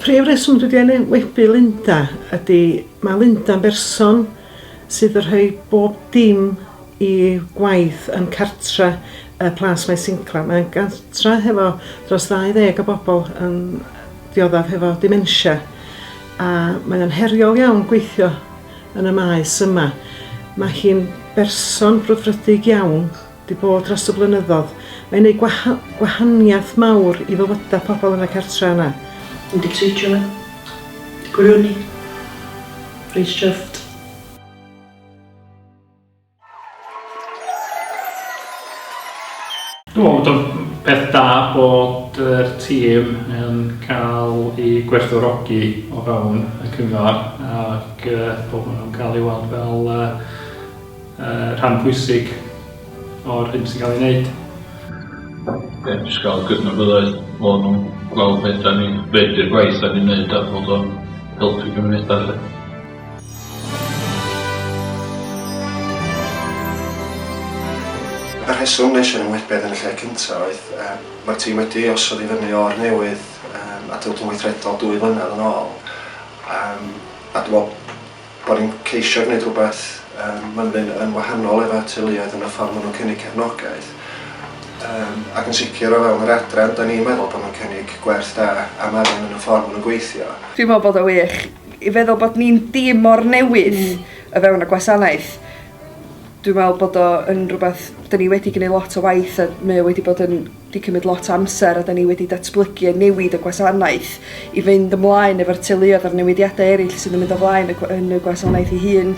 prif reswm dwi wedi enwebu Linda ydy, mae Linda'n berson sydd yn rhoi bob dim i gwaith yn cartra Plas Maes Incla. Mae'n cartra hefo dros 20 o bobl yn dioddef hefo dementia. A mae'n heriol iawn gweithio yn y maes yma. Mae hi'n berson brwdfrydig iawn, di bod dros y blynyddoedd. Mae'n gwneud gwahaniaeth mawr i fywydau pobl yn y cartra yna. Wedi treitio fe, gwrwni, reis chyfft. Dwi'n meddwl bod o'n peth da bod yr tîm yn cael ei gwerthfawrogi o fewn y cyngor ac bod nhw'n cael ei weld fel rhan pwysig o'r hyn sy'n cael ei wneud. Jyst gael gydnabyddoedd bod nhw'n gweld beth da ni'n fedru'r gwaith da ni'n neud a bod o'n helpu gymunedau. Y rheswm nes i'n ymwybedd yn y lle cyntaf oedd mae'r tîm wedi osod i fyny o'r newydd a dod yn weithredol 2 flynedd yn ôl. A dwi'n meddwl bod ni'n ceisio gwneud rhywbeth yn wahanol efo teuluoedd yn y ffordd maen nhw'n cynnig cefnogaeth. Ac yn sicr o fewn yr adran, da ni'n meddwl bod nhw'n cynnig gwerth da am arian yn y ffordd maen nhw'n gweithio. Dwi'n meddwl bod o wych. I feddwl bod ni'n dim o'r newydd o fewn y gwasanaeth. Dwi'n meddwl bod o yn rhywbeth, da ni wedi gwneud lot o waith a mae wedi bod yn cymryd lot o amser a da ni wedi datblygu a newid y gwasanaeth i fynd ymlaen efo'r teuluoedd a'r newidiadau eraill sydd yn mynd o flaen yn y gwasanaeth ei hun.